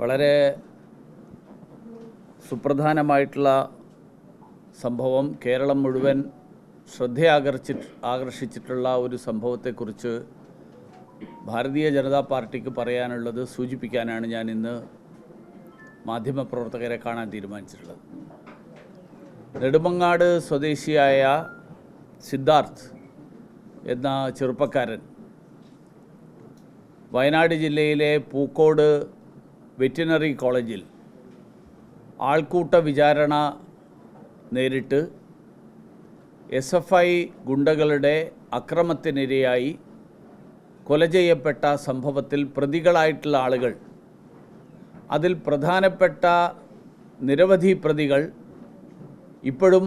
വളരെ സുപ്രധാനമായിട്ടുള്ള സംഭവം, കേരളം മുഴുവൻ ആകർഷിച്ചിട്ടുള്ള ഒരു സംഭവത്തെക്കുറിച്ച് ഭാരതീയ ജനതാ പാർട്ടിക്ക് പറയാനുള്ളത് സൂചിപ്പിക്കാനാണ് ഞാൻ ഇന്ന് മാധ്യമപ്രവർത്തകരെ കാണാൻ തീരുമാനിച്ചിട്ടുള്ളത്. നെടുമങ്ങാട് സ്വദേശിയായ സിദ്ധാർത്ഥ് എന്ന ചെറുപ്പക്കാരൻ വയനാട് ജില്ലയിലെ പൂക്കോട് വെറ്റിനറി കോളേജിൽ ആൾക്കൂട്ട വിചാരണ നേരിട്ട് SFI ഗുണ്ടകളുടെ അക്രമത്തിനിരയായി കൊല ചെയ്യപ്പെട്ട സംഭവത്തിൽ പ്രതികളായിട്ടുള്ള ആളുകൾ, അതിൽ പ്രധാനപ്പെട്ട നിരവധി പ്രതികൾ ഇപ്പോഴും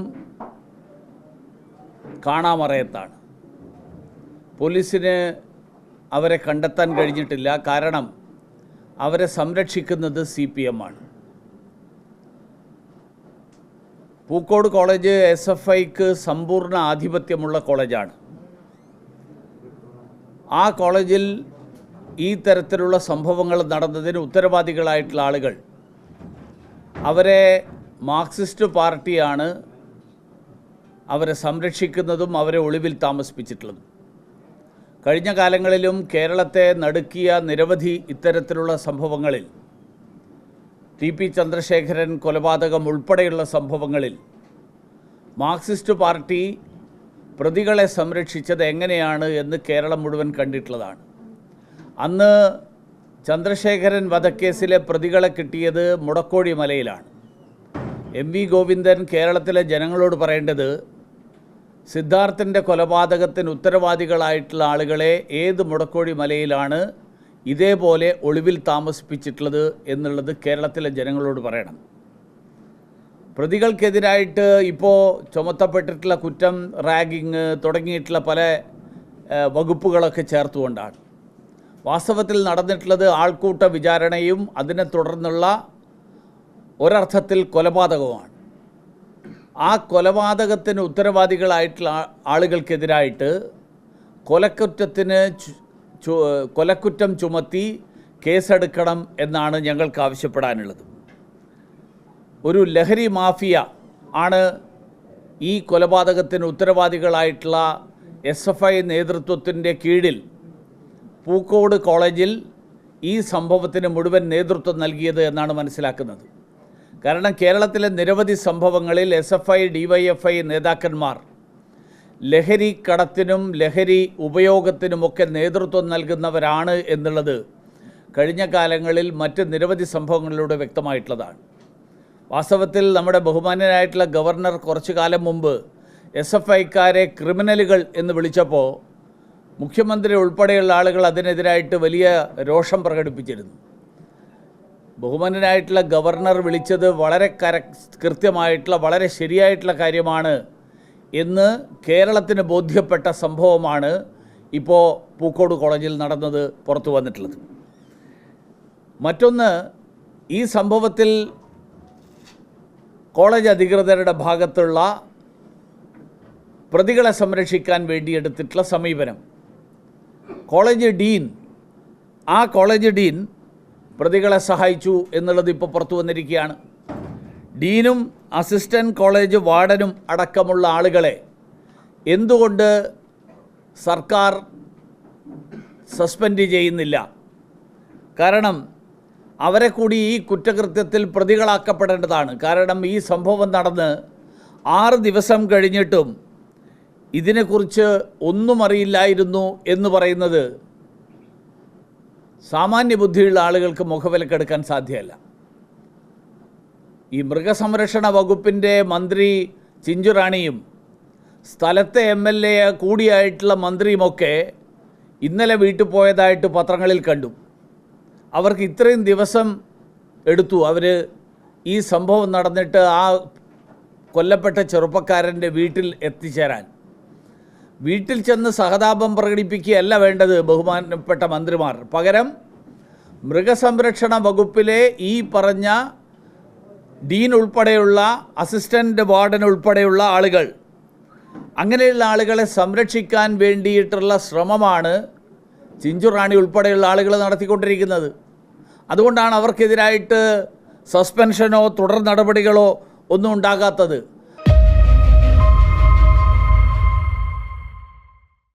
കാണാമറയത്താണ്. പോലീസിന് അവരെ കണ്ടെത്താൻ കഴിഞ്ഞിട്ടില്ല. കാരണം അവരെ സംരക്ഷിക്കുന്നത് CPM ആണ്. പൂക്കോട് കോളേജ് SFIക്ക് സമ്പൂർണ്ണ ആധിപത്യമുള്ള കോളേജാണ്. ആ കോളേജിൽ ഈ തരത്തിലുള്ള സംഭവങ്ങൾ നടന്നതിന് ഉത്തരവാദികളായിട്ടുള്ള ആളുകൾ, അവരെ മാർക്സിസ്റ്റ് പാർട്ടിയാണ് അവരെ സംരക്ഷിക്കുന്നതും അവരെ ഒളിവിൽ താമസിപ്പിച്ചിട്ടുള്ളതും. കഴിഞ്ഞ കാലങ്ങളിലും കേരളത്തെ നടുക്കിയ നിരവധി ഇത്തരത്തിലുള്ള സംഭവങ്ങളിൽ, TP ചന്ദ്രശേഖരൻ കൊലപാതകം ഉൾപ്പെടെയുള്ള സംഭവങ്ങളിൽ മാർക്സിസ്റ്റ് പാർട്ടി പ്രതികളെ സംരക്ഷിച്ചത് എങ്ങനെയാണ് എന്ന് കേരളം മുഴുവൻ കണ്ടിട്ടുള്ളതാണ്. അന്ന് ചന്ദ്രശേഖരൻ വധക്കേസിലെ പ്രതികളെ കിട്ടിയത് മുടക്കോഴി മലയിലാണ്. MV ഗോവിന്ദൻ കേരളത്തിലെ ജനങ്ങളോട് പറയേണ്ടത്, സിദ്ധാർത്ഥിൻ്റെ കൊലപാതകത്തിന് ഉത്തരവാദികളായിട്ടുള്ള ആളുകളെ ഏത് മുടക്കോഴി മലയിലാണ് ഇതേപോലെ ഒളിവിൽ താമസിപ്പിച്ചിട്ടുള്ളത് എന്നുള്ളത് കേരളത്തിലെ ജനങ്ങളോട് പറയണം. പ്രതികൾക്കെതിരായിട്ട് ഇപ്പോൾ ചുമത്തപ്പെട്ടിട്ടുള്ള കുറ്റം റാഗിങ് തുടങ്ങിയിട്ടുള്ള പല വകുപ്പുകളൊക്കെ ചേർത്തുകൊണ്ടാണ്. വാസ്തവത്തിൽ നടന്നിട്ടുള്ളത് ആൾക്കൂട്ട വിചാരണയും അതിനെ തുടർന്നുള്ള ഒരർത്ഥത്തിൽ കൊലപാതകവുമാണ്. ആ കൊലപാതകത്തിന് ഉത്തരവാദികളായിട്ടുള്ള ആളുകൾക്കെതിരായിട്ട് കൊലക്കുറ്റം ചുമത്തി കേസെടുക്കണം എന്നാണ് ഞങ്ങൾക്ക് ആവശ്യപ്പെടാനുള്ളത്. ഒരു ലഹരി മാഫിയ ആണ് ഈ കൊലപാതകത്തിന് ഉത്തരവാദികളായിട്ടുള്ള SFI നേതൃത്വത്തിൻ്റെ കീഴിൽ പൂക്കോട് കോളേജിൽ ഈ സംഭവത്തിന് മുഴുവൻ നേതൃത്വം നൽകിയത് എന്നാണ് മനസ്സിലാക്കുന്നത്. കാരണം കേരളത്തിലെ നിരവധി സംഭവങ്ങളിൽ SFI DYFI നേതാക്കന്മാർ ലഹരി കടത്തിനും ലഹരി ഉപയോഗത്തിനുമൊക്കെ നേതൃത്വം നൽകുന്നവരാണ് എന്നുള്ളത് കഴിഞ്ഞ കാലങ്ങളിൽ മറ്റ് നിരവധി സംഭവങ്ങളിലൂടെ വ്യക്തമായിട്ടുള്ളതാണ്. വാസ്തവത്തിൽ നമ്മുടെ ബഹുമാന്യനായിട്ടുള്ള ഗവർണർ കുറച്ചു കാലം മുമ്പ് SFIക്കാരെ ക്രിമിനലുകൾ എന്ന് വിളിച്ചപ്പോൾ മുഖ്യമന്ത്രി ഉൾപ്പെടെയുള്ള ആളുകൾ അതിനെതിരായിട്ട് വലിയ രോഷം പ്രകടിപ്പിച്ചിരുന്നു. ബഹുമാന്യനായിട്ടുള്ള ഗവർണർ വിളിച്ചത് വളരെ കൃത്യമായിട്ടുള്ള വളരെ ശരിയായിട്ടുള്ള കാര്യമാണ് എന്ന് കേരളത്തിന് ബോധ്യപ്പെട്ട സംഭവമാണ് ഇപ്പോൾ പൂക്കോട് കോളേജിൽ നടന്നത് പുറത്തു വന്നിട്ടുള്ളത്. മറ്റൊന്ന്, ഈ സംഭവത്തിൽ കോളേജ് അധികൃതരുടെ ഭാഗത്തുള്ള പ്രതികളെ സംരക്ഷിക്കാൻ വേണ്ടി എടുത്തിട്ടുള്ള സമീപനം. കോളേജ് ഡീൻ പ്രതികളെ സഹായിച്ചു എന്നുള്ളത് ഇപ്പോൾ പുറത്തു വന്നിരിക്കുകയാണ്. ഡീനും അസിസ്റ്റൻറ്റ് കോളേജ് വാർഡനും അടക്കമുള്ള ആളുകളെ എന്തുകൊണ്ട് സർക്കാർ സസ്പെൻഡ് ചെയ്യുന്നില്ല? കാരണം അവരെ കൂടി ഈ കുറ്റകൃത്യത്തിൽ പ്രതികളാക്കപ്പെടേണ്ടതാണ്. കാരണം ഈ സംഭവം നടന്ന് 6 ദിവസം കഴിഞ്ഞിട്ടും ഇതിനെക്കുറിച്ച് ഒന്നും അറിയില്ലായിരുന്നു എന്ന് പറയുന്നത് സാമാന്യ ബുദ്ധിയുള്ള ആളുകൾക്ക് മുഖവിലക്കെടുക്കാൻ സാധ്യമല്ല. ഈ മൃഗസംരക്ഷണ വകുപ്പിൻ്റെ മന്ത്രി ചിഞ്ചുറാണിയും സ്ഥലത്തെ MLA കൂടിയായിട്ടുള്ള മന്ത്രിയുമൊക്കെ ഇന്നലെ വീട്ടിൽ പോയതായിട്ട് പത്രങ്ങളിൽ കണ്ടു. അവർക്ക് ഇത്രയും ദിവസം എടുത്തു അവർ ഈ സംഭവം നടന്നിട്ട് ആ കൊല്ലപ്പെട്ട ചെറുപ്പക്കാരൻ്റെ വീട്ടിൽ എത്തിച്ചേരാൻ. വീട്ടിൽ ചെന്ന് സഹതാപം പ്രകടിപ്പിക്കുകയല്ല വേണ്ടത് ബഹുമാനപ്പെട്ട മന്ത്രിമാർ. പകരം മൃഗസംരക്ഷണ വകുപ്പിലെ ഈ പറഞ്ഞ ഡീൻ ഉൾപ്പെടെയുള്ള അസിസ്റ്റൻ്റ് വാർഡൻ ഉൾപ്പെടെയുള്ള ആളുകൾ, അങ്ങനെയുള്ള ആളുകളെ സംരക്ഷിക്കാൻ വേണ്ടിയിട്ടുള്ള ശ്രമമാണ് ചിഞ്ചുറാണി ഉൾപ്പെടെയുള്ള ആളുകൾ നടത്തിക്കൊണ്ടിരിക്കുന്നത്. അതുകൊണ്ടാണ് അവർക്കെതിരായിട്ട് സസ്പെൻഷനോ തുടർ നടപടികളോ ഒന്നും ഉണ്ടാകാത്തത്.